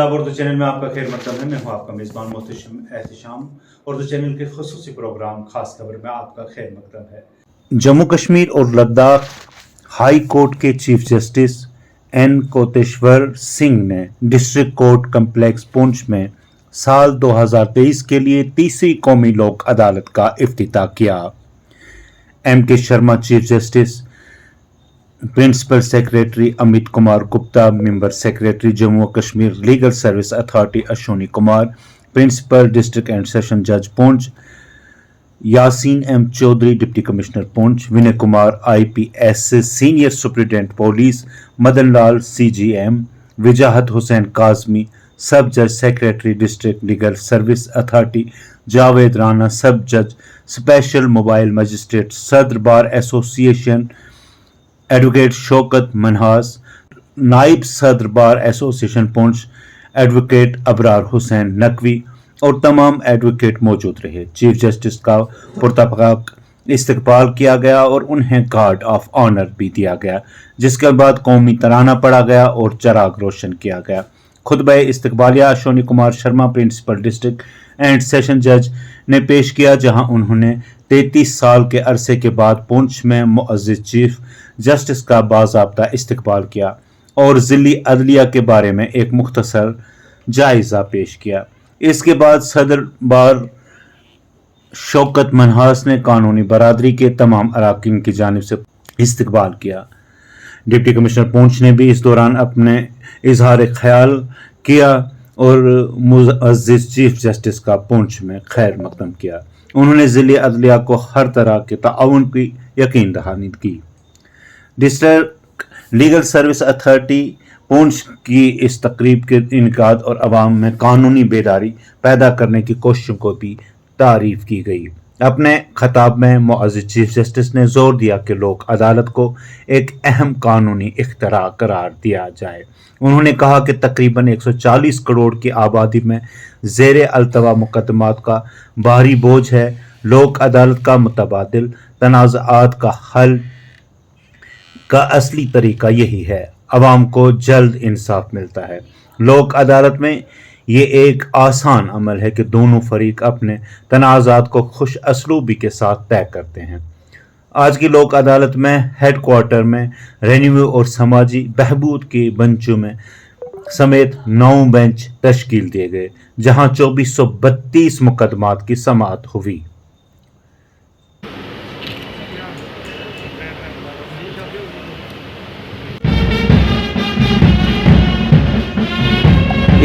आदाब उर्दू चैनल में आपका खैर मकदम है। मैं हूं आपका मेज़बान मोहतशम एहतिशाम। उर्दू चैनल के खुसूसी प्रोग्राम खास खबर में आपका खैर मकदम है। जम्मू कश्मीर और लद्दाख हाई कोर्ट के chief justice N Koteshwar Singh ने डिस्ट्रिक्ट कोर्ट कम्प्लेक्स पुंछ में साल 2023 के लिए तीसरी कौमी लोक अदालत का इफ्तिताह किया। एम के Sharma chief justice, principal secretary Amit Kumar Gupta, member secretary Jammu Kashmir legal service authority Ashwini Kumar, principal district and session जज Poonch Yasin M Chaudhary, deputy commissioner Poonch Vinay Kumar IPS senior superintendent police, Madan Lal CGM, विजाहत Hussain Kazmi सब जज secretary district legal service authority, Javed Rana सब जज स्पेशल मोबाइल मजिस्ट्रेट, सदर bar association advocate Shaukat Manhas, नाइब सदर bar association Poonch advocate Abrar Hussain Naqvi और तमाम advocate मौजूद रहे। चीफ जस्टिस का पुरतपाक इस्तकबाल किया गया और उन्हें गार्ड ऑफ ऑनर भी दिया गया, जिसके बाद कौमी तराना पढ़ा गया और चराग रोशन किया गया। खुतबा इस्तकबालिया Ashwini Kumar Sharma, principal district and session जज ने पेश किया, जहां उन्होंने 33 साल के अरसे के बाद पुंछ में मुअज़्ज़िज़ चीफ जस्टिस का बाज़ाब्ता इस्तकबाल किया और ज़िली अदलिया के बारे में एक मुख्तसर जायज़ा पेश किया। इसके बाद सदर बार शौकत मनहास ने कानूनी बरादरी के तमाम अराकीन की जानिब से इस्तकबाल किया। डिप्टी कमिश्नर पुंछ ने भी इस दौरान अपने इजहार ख्याल किया और मुअज़्ज़िज़ चीफ जस्टिस का पुंछ में खैर मकदम किया। उन्होंने ज़िले अदलिया को हर तरह के ताउन की यकीन दहानी की। District legal service authority Poonch की इस तकरीब के इनकाद और अवाम में कानूनी बेदारी पैदा करने की कोशिशों को भी तारीफ की गई। अपने खिताब में मुअज़्ज़िज़ चीफ जस्टिस ने जोर दिया कि लोक अदालत को एक अहम कानूनी इख्तरा करार दिया जाए। उन्होंने कहा कि तकरीबन 140 करोड़ की आबादी में ज़ेरे अल्तवा मुकदमात का भारी बोझ है। लोक अदालत का मुतबादिल तनाज़ात का हल का असली तरीका यही है। अवाम को जल्द इंसाफ मिलता है। लोक अदालत में ये एक आसान अमल है कि दोनों फरीक अपने तनाज़ात को खुश असलूबी के साथ तय करते हैं। आज की लोक अदालत में हेडक्वार्टर में रेवेन्यू और समाजी बहबूद के बेंचों में समेत 9 बेंच तश्कील दिए गए, जहां 2432 मुकदमात की समाअत हुई।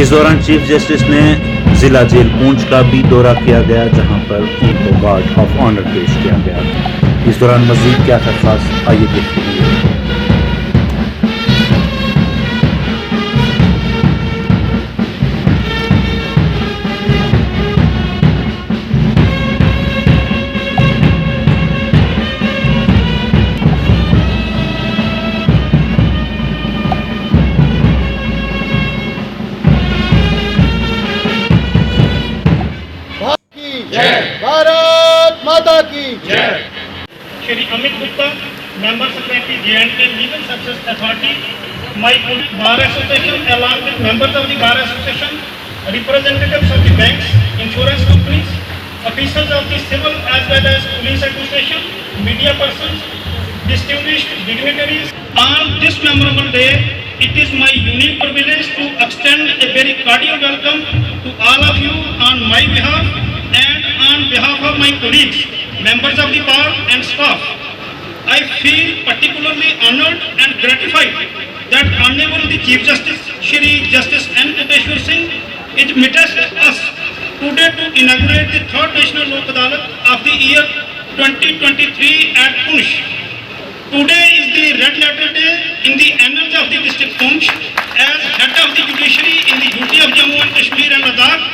इस दौरान चीफ जस्टिस ने जिला जेल पुंछ का भी दौरा किया गया, जहां पर उनको गार्ड ऑफ ऑनर पेश किया गया। इस दौरान मजीद क्या था खास, आइए देखते हैं। भारत माता की जय। Shri Amit Gupta, member secretary J&K legal service authority, my bar association along with members of the bar association, representatives of the banks, insurance companies, officials of the civil as well as police administration, media persons, distinguished dignitaries. On this memorable day, it is my unique privilege to extend a very cordial welcome to all of you on my behalf and on behalf of my colleagues, members of the bar and staff. I feel particularly honored and gratified that Honorable the Chief Justice Shri Justice N. Koteshwar Singh is meeting us today to inaugurate the 3rd National Lok Adalat of the year 2023 at Puunch. Today is the red letter day in the annals of the district Puunch. As head of the judiciary in the UT of Jammu and Kashmir and Ladakh,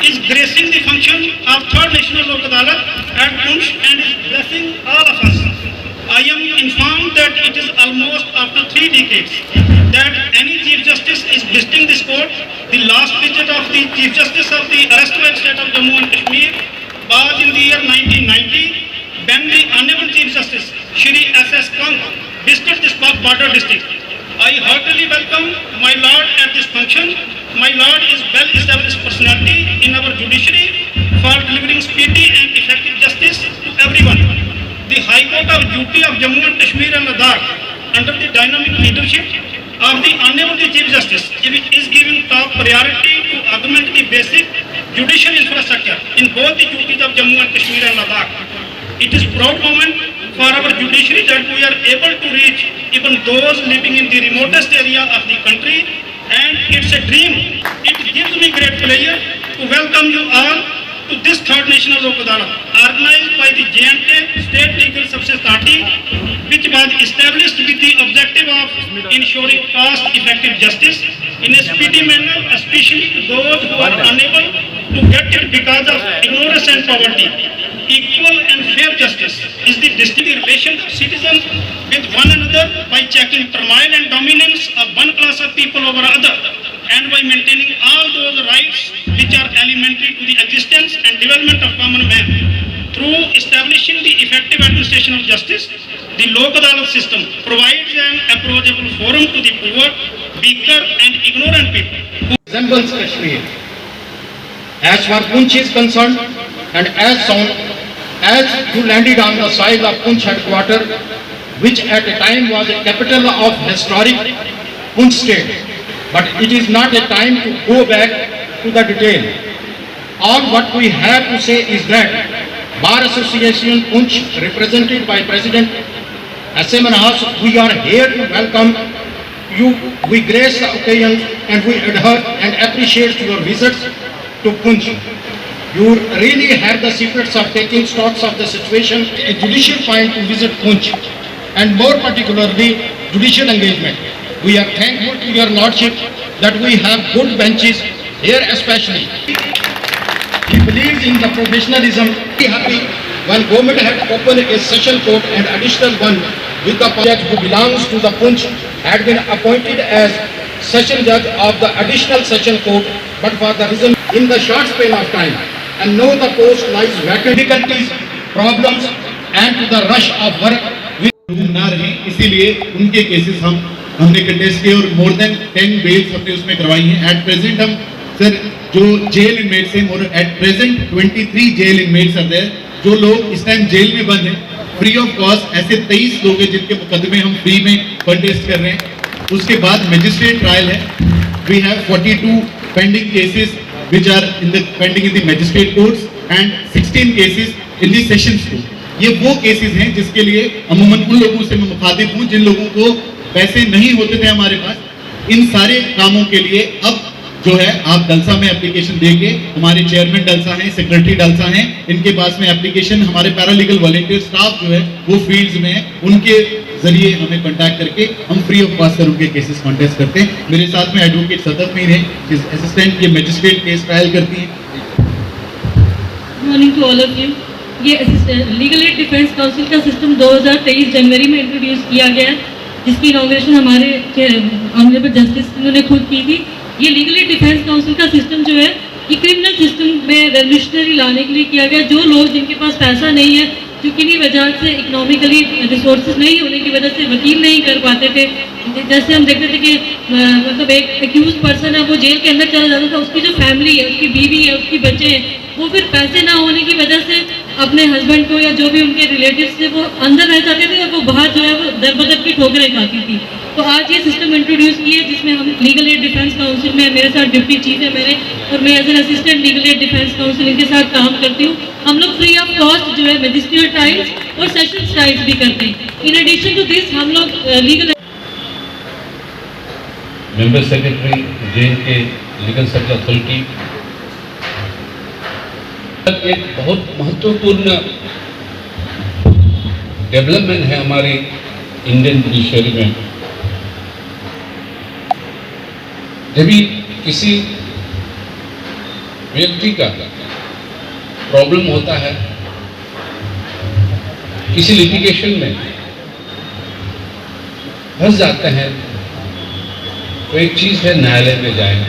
is gracing the function of 3rd National Lok Adalat at Puunch and is blessing all of us. I am informed that it is almost after 3 decades that any Chief Justice is visiting this court. The last visit of the Chief Justice of the erstwhile state of Jammu and Kashmir was in the year 1990, when the Honorable Chief Justice Shri S.S. Kang visited this border district. I heartily welcome my Lord at this function My lord is well-established personality in our judiciary for delivering speedy and effective justice to everyone. The High Court of Duty of Jammu and Kashmir and Ladakh, under the dynamic leadership of the Honorable Chief Justice, is giving top priority to augment the basic judicial infrastructure in both the duties of Jammu and Kashmir and Ladakh. It is a proud moment for our judiciary that we are able to reach even those living in the remotest area of the country, and it's a dream. It gives me great pleasure to welcome you all to this third National Lok Adalat, organized by the J&K State Legal Services Authority, which was established with the objective of ensuring cost-effective justice in a speedy manner, especially to those who are unable to get it because of ignorance and poverty. Equal and fair justice is the distinct relation of citizens with one another by checking turmoil and dominance of one class of people over other, and by maintaining all those rights which are elementary to the existence and development of common man. Through establishing the effective administration of justice, the Lok Adalat system provides an approachable forum to the poor, weaker and ignorant people who resembles Kashmir. As far Poonch is concerned, and as soon as you landed on the soil of Poonch headquarters, which at a time was a capital of historic Poonch state, but it is not a time to go back to the detail. All what we have to say is that Bar Association Poonch, represented by President S.M. Manhas, we are here to welcome you. We grace the occasion and we adhere and appreciate your visits to Poonch. You really have the secrets of taking stocks of the situation. A judicial point to visit Poonch, and more particularly judicial engagement. We are thankful to your lordship that we have good benches here especially. He believes in the professionalism. Be happy when government had opened a session court and additional one with the judge who belongs to the Poonch had been appointed as session judge of the additional session court, but for the reason in the short span of time, and now the post lies vacant. Difficulties, problems and to the rush of work ना रहे, इसीलिए उनके cases हमने contest किए और more than 10 bells हमने उसमें करवाई हैं. एट प्रेजेंट हम सर जो जेल इनमेट्स हैं, और at present 23 jail inmates are there, जो लोग इस टाइम जेल में बंद हैं फ्री ऑफ कॉस्ट. ऐसे 23 लोग हैं जिनके मुकदमे हम फ्री में कंटेस्ट कर रहे हैं. उसके बाद मजिस्ट्रेट ट्रायल है. We have 42 pending cases which are pending in the magistrate courts and 16 cases in the sessions court. ये वो केसेस हैं जिसके लिए अमूमन उन लोगों से मैं मुखातिब हूँ जिन लोगों को पैसे नहीं होते थे हमारे पास. इन सारे कामों के लिए अब जो है आप डलसा में एप्लीकेशन देके, हमारे चेयरमैन डलसा हैं, सेक्रेटरी डलसा हैं, इनके पास में एप्लीकेशन, हमारे पैरालीगल वॉलंटियर स्टाफ जो है वो फील्ड्स में है, उनके जरिए हमें कांटेक्ट करके हम फ्री ऑफ कॉस्ट उनके केसेस कॉन्टेस्ट करते हैं. मेरे साथ में एडवोकेट सदफ मीर है, असिस्टेंट ये मजिस्ट्रेट केस ट्रायल करती हैं. Morning to all of you. ये लीगल एड डिफेंस काउंसिल का सिस्टम 2023 जनवरी में इंट्रोड्यूस किया गया, जिसकी इनॉग्रेशन हमारे ऑनरेबल जस्टिस ने खुद की थी. ये लीगल एड डिफेंस काउंसिल का सिस्टम जो है ये क्रिमिनल सिस्टम में रेवोल्यूशनरी लाने के लिए किया गया. जो लोग जिनके पास पैसा नहीं है, जो किन्हीं वजह से इकोनॉमिकली रिसोर्सेज नहीं होने की वजह से वकील नहीं कर पाते थे, जैसे हम देखते थे कि मतलब एक एक्यूज पर्सन है वो जेल के अंदर चला जाता था, उसकी जो फैमिली है, उसकी बीवी है, उसकी बच्चे हैं, वो फिर पैसे ना होने की वजह से अपने हस्बैंड को या जो भी उनके रिलेटिव्स थे वो अंदर रह जाते थे और वो बाहर जो है वो दर बदर की ठोकरें खाती थी. तो आज ये सिस्टम इंट्रोड्यूस किए जिसमें हम लीगल एड डिफेंस काउंसिल में, मेरे साथ डिप्टी चीफ है मेरे, और मैं as an assistant legal aid defence counsel इनके साथ काम करती हूँ. हम लोग फ्री ऑफ कॉस्ट जो है मजिस्ट्रियल ट्रायल्स और सेशन ट्रायल्स भी करते हैं. इन एडिशन टू दिस हम लोग legal member secretary J&K legal service authority, एक बहुत महत्वपूर्ण डेवलपमेंट है हमारी इंडियन जुडिशरी में. जब भी किसी व्यक्ति का प्रॉब्लम होता है किसी लिटिगेशन में फंस जाते हैं, तो एक चीज है न्यायालय में जाएं.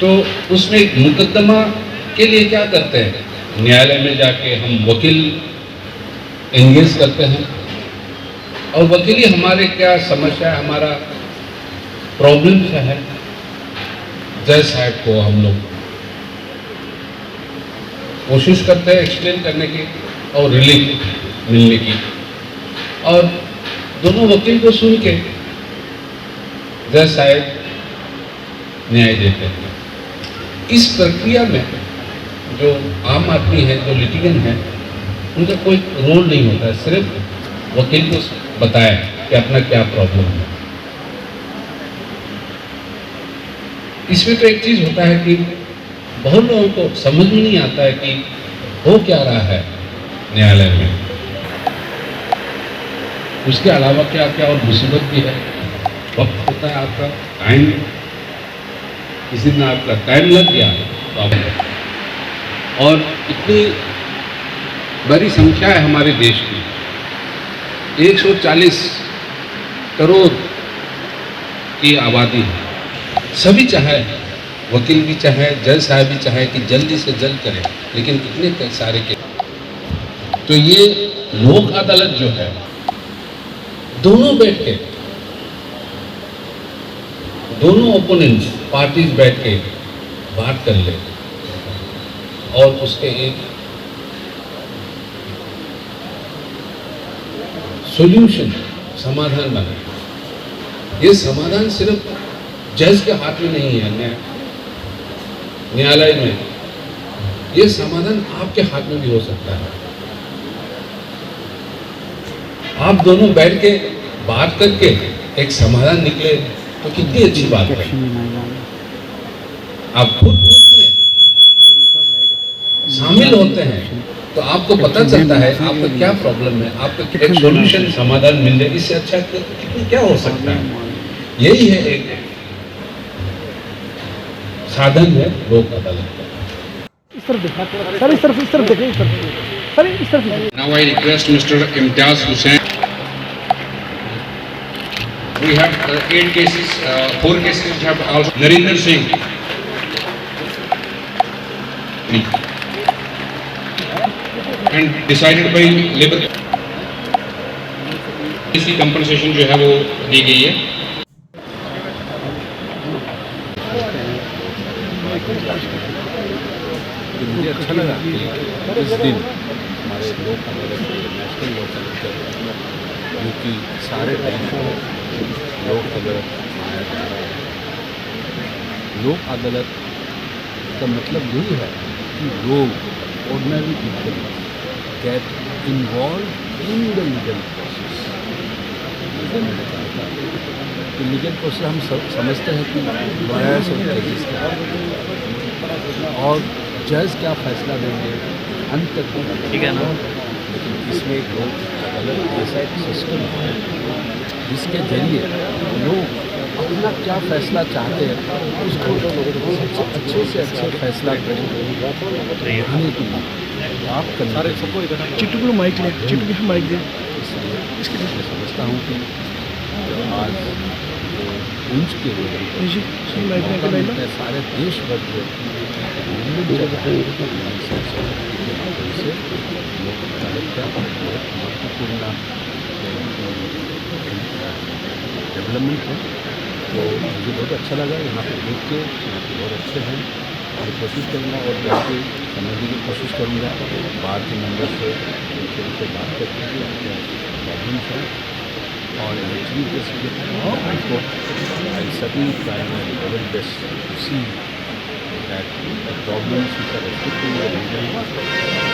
तो उसमें एक मुकदमा के लिए क्या करते हैं, न्यायालय में जाके हम वकील एंगेज करते हैं, और वकील हमारे क्या समस्या है, हमारा प्रॉब्लम क्या है, जज साहब को हम लोग कोशिश करते हैं एक्सप्लेन करने की और रिलीफ मिलने की, और दोनों वकील को सुन के जज साहब न्याय देते हैं। इस प्रक्रिया में जो आम आदमी है, जो लिटिगेंट है, उनका कोई रोल नहीं होता है, सिर्फ वकील को बताया कि अपना क्या प्रॉब्लम है। इसमें तो एक चीज होता है कि बहुत लोगों को समझ में नहीं आता है कि हो क्या रहा है न्यायालय में। उसके अलावा क्या क्या और मुसीबत भी है, वक्त होता है आपका, टाइम, किसी दिन आपका टाइम लग गया तो आप, और इतनी बड़ी संख्या है हमारे देश की, 140 करोड़ की आबादी है। सभी चाहे, वकील भी चाहे, जज साहब भी चाहे कि जल्दी से जल्द करें, लेकिन कितने सारे के, तो ये लोक अदालत जो है, दोनों बैठ के, दोनों ओपोनेंट्स पार्टीज बैठ के बात कर ले और उसके एक सॉल्यूशन, समाधान बने। ये समाधान सिर्फ जज के हाथ में नहीं है, न्यायालय में, ये समाधान आपके हाथ में भी हो सकता है। आप दोनों बैठ के बात करके एक समाधान निकले तो कितनी अच्छी बात है। आप खुद उसमें शामिल होते हैं तो आपको पता चलता है आपका क्या प्रॉब्लम है, आपको एक सॉल्यूशन, समाधान मिल जाए। इससे अच्छा क्या हो सकता है। यही है एक साधन है लोक अदालत का। Now I request Mr. Imtiaz Hussain. We have 8 cases, 4 cases which have also Narinder Singh. And decided by labor. इसकी कंपनसेशन जो है वो दी गई है। मुझे अच्छा लगा कि इस दिन हमारे लोक अदालत, नेशनल लोक अदालत, जो कि सारे देश में लोक अदालत मनाया जा रहा है। लोक अदालत का मतलब यही है कि लोग, ordinary people, get involve in the legal process. तो लीगल प्रोसेस हम समझते हैं कि लॉयर्स और जजेस का, और जज क्या फैसला देंगे अंत तक, ठीक है ना। लेकिन इसमें एक लोक अदालत ऐसा एक सिस्टम है जिसके जरिए लोग अपना क्या फैसला चाहते हैं उसको अच्छे से अच्छे फैसला करें के लिए आप करना। चिट्टू माइक ले, चिट्टू माइक दे। इसलिए मैं समझता हूँ कि आज पुंछ के लिए सारे देश भर के से लोक अदालत का बहुत महत्वपूर्ण डेवलपमेंट है। तो मुझे बहुत अच्छा लगा यहाँ पे देख के, यहाँ पे बहुत अच्छे हैं। और कोशिश करूँगा और जाके समझने की कोशिश करूँगा, बाहर के मेंबर से उनसे बात करके आपके प्रॉब्लम्स हैं और एक्चुअली को I certainly try my level best to see that the problems which are affecting the region,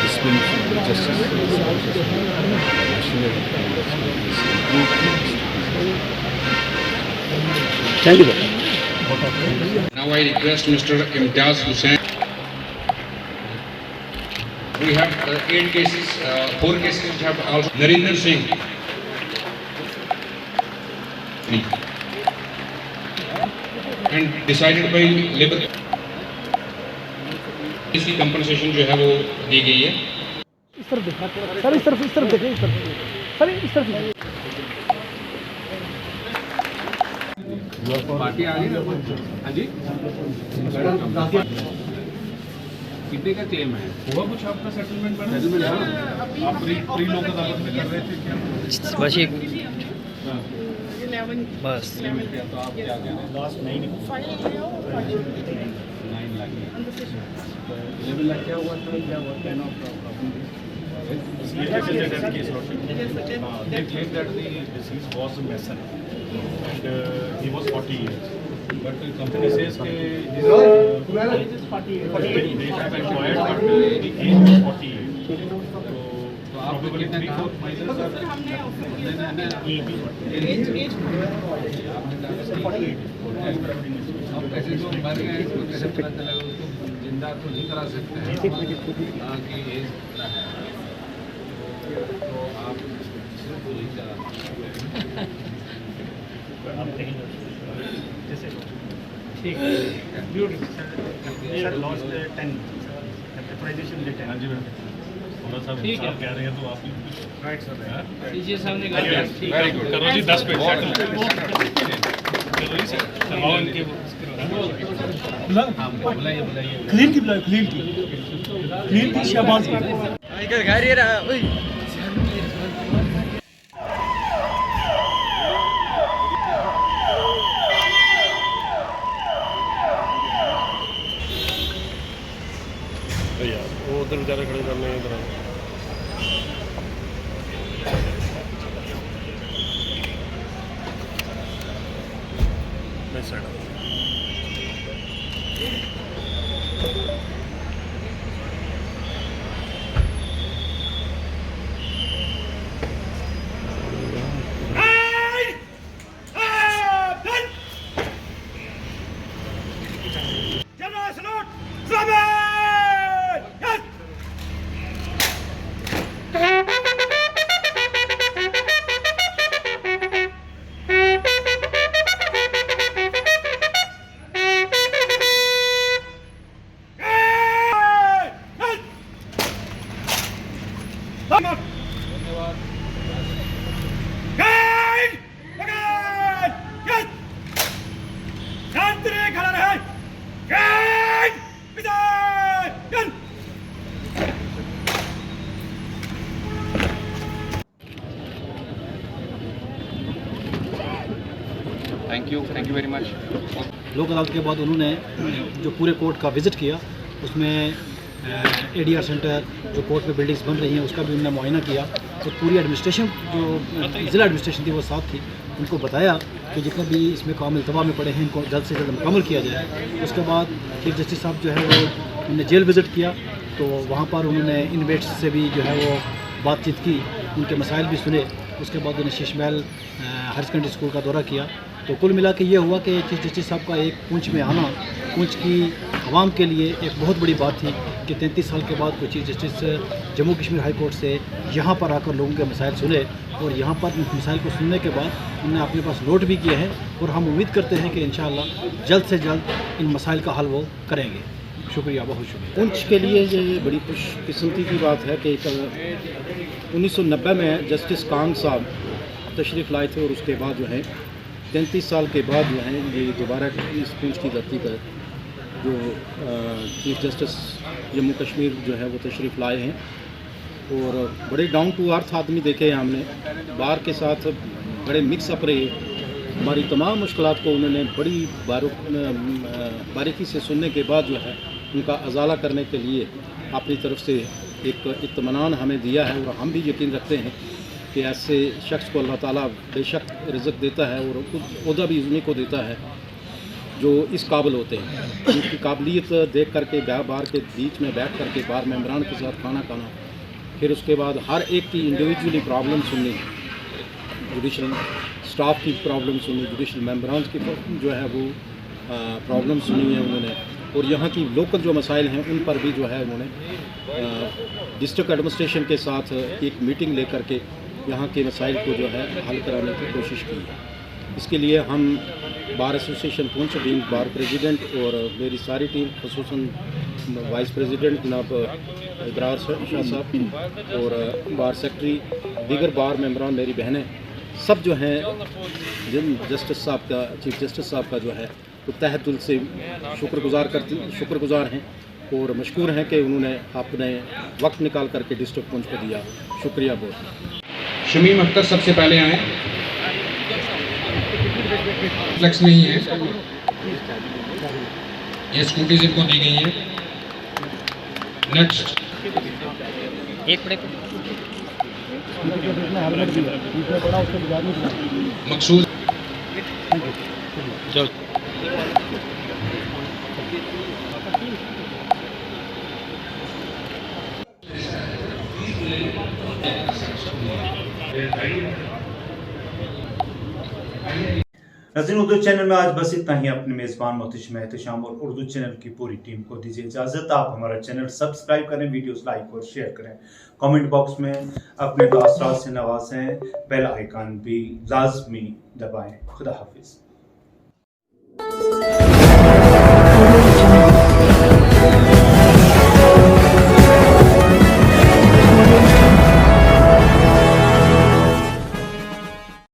disputes with the justice system, national and is improved. Thank you. Now I request Mr. Imtiaz Hussain. We have 8 cases, 4 cases which have also Narinder Singh. And decided by labor. इसकी compensation जो है वो दी गई है। इस तरफ देखा sir, इस तरफ देखें, इस तरफ पार्टी आ रही है। हाँ जी, कितने का क्लेम है? हुआ कुछ आपका सेटलमेंट बना? सेटलमेंट आप प्री लोक अदालत में कर रहे थे क्या? बस एक 11 बस तो आप क्या कह रहे हैं? लास्ट 9 9 लाख तो 11 लाख क्या हुआ था? क्या हुआ? Can of problem? They claimed that the deceased was a mason and he was 40 years. But the company says that they have employed but the age was 40 years. तो आप कितने काम अब कैसे जो मर गए हैं इसको कैसे पता चलेगा? उसको जिंदा तो नहीं करा सकते हैं कि एज कितना है, तो आप सिर्फ नहीं करा सकते। ठीक है, ब्यूटीफुल लॉस्ट 10 कैपिटलाइजेशन ले 10। हाँ जी मैम, ठीक है, कह रहे हैं तो आप राइट सर, डीजे साहब ने कहा वेरी गुड। करो जी 10 पे चलो जी सर, करवाओ इनके बुलाइए क्लीन की बुलाओ, क्लीन की शाबाश वो उधर बेचारे खड़े करने हैं इधर। Thank you very much. लोक अदालत के बाद उन्होंने जो पूरे कोर्ट का विज़िट किया, उसमें ADR सेंटर जो कोर्ट में बिल्डिंग्स बन रही हैं उसका भी उन्होंने मुआयना किया। तो पूरी एडमिनिस्ट्रेशन जो ज़िला एडमिनिस्ट्रेशन थी वो साथ थी, उनको बताया कि जितने भी इसमें काम इल्तवा में पड़े हैं इनको जल्द से जल्द मुकम्मल किया जाए। उसके बाद चीफ जस्टिस साहब जो है वो उन्होंने जेल विज़िट किया, तो वहाँ पर उन्होंने इनमेट्स से भी जो है वो बातचीत की, उनके मसाइल भी सुने। उसके बाद उन्होंने Sheesh Mahal higher secondary school का दौरा किया। तो कुल मिला के ये हुआ कि चीफ जस्टिस साहब का एक पूंछ में आना पूंछ की आवाम के लिए एक बहुत बड़ी बात थी कि 33 साल के बाद कोई chief justice Jammu Kashmir high court से यहाँ पर आकर लोगों के मसाइल सुने, और यहाँ पर इन मसाइल को सुनने के बाद उन्होंने अपने पास नोट भी किए हैं, और हम उम्मीद करते हैं कि इंशाअल्लाह जल्द से जल्द इन मसाइल का हल वो करेंगे। शुक्रिया, बहुत शुक्रिया। पुंछ के लिए ये बड़ी खुशकिस्मती की बात है कि 1990 में जस्टिस कांग साहब तशरीफ़ लाए थे, और उसके बाद जो है 33 साल के बाद जो है ये दोबारा इस पुंछ की धरती पर जो चीफ जस्टिस जम्मू कश्मीर जो है वो तशरीफ़ लाए हैं, और बड़े डाउन टू अर्थ आदमी देखे हैं हमने। बार के साथ बड़े मिक्स अप रहे, हमारी तमाम मुश्किलात को उन्होंने बड़ी बारीकी से सुनने के बाद जो है उनका अजाला करने के लिए अपनी तरफ से एक इत्मीनान हमें दिया है, और हम भी यकीन रखते हैं कि ऐसे शख्स को अल्लाह ताला बेशक रिज़्क़ देता है, और ओहदा भी उन्हीं को देता है जो इस काबिल होते हैं। उनकी काबिलियत देख करके बार के बीच में बैठ करके बार मेम्बरान के साथ खाना खाना, फिर उसके बाद हर एक की इंडिविजुअली प्रॉब्लम सुननी, जुडिशल स्टाफ की प्रॉब्लम सुनी, जुडिशल मेम्बरान की जो है वो प्रॉब्लम सुनी है उन्होंने, और यहाँ की लोकल जो मसाइल हैं उन पर भी जो है उन्होंने डिस्ट्रिक्ट एडमिनिस्ट्रेशन के साथ एक मीटिंग लेकर के यहाँ के मसाइल को जो है हल कराने की कोशिश की है। इसके लिए हम बार एसोसिएशन पुंछ बीइंग बार प्रेसिडेंट और मेरी सारी टीम, खुसूसन वाइस प्रेसिडेंट जनाब इब्रार शाह साहब और बार सेक्रेटरी, दीगर बार मेम्बरान, मेरी बहनें, सब जो हैं जिन जस्टिस साहब का, चीफ जस्टिस साहब का जो है वो तहे दिल से शुक्रगुजार हैं और मशकूर हैं कि उन्होंने अपने वक्त निकाल करके डिस्ट्रिक्ट पुंछ को दिया। शुक्रिया बहुत। शमीम अख्तर सबसे पहले आए। फ्लेक्स नहीं है, ये स्कूटीज इनको दी गई है। नेक्स्ट मकसूद नाज़रीन, उर्दू चैनल में आज बस इतना ही। अपने मेज़बान मोहतशिम एहतशाम और उर्दू चैनल की पूरी टीम को दीजिए इजाज़त। आप हमारा चैनल सब्सक्राइब करें, वीडियोस लाइक और शेयर करें, कमेंट बॉक्स में अपने तासुरात से नवाजें, बेल आइकन भी लाजमी दबाएं। खुदा हाफिज़।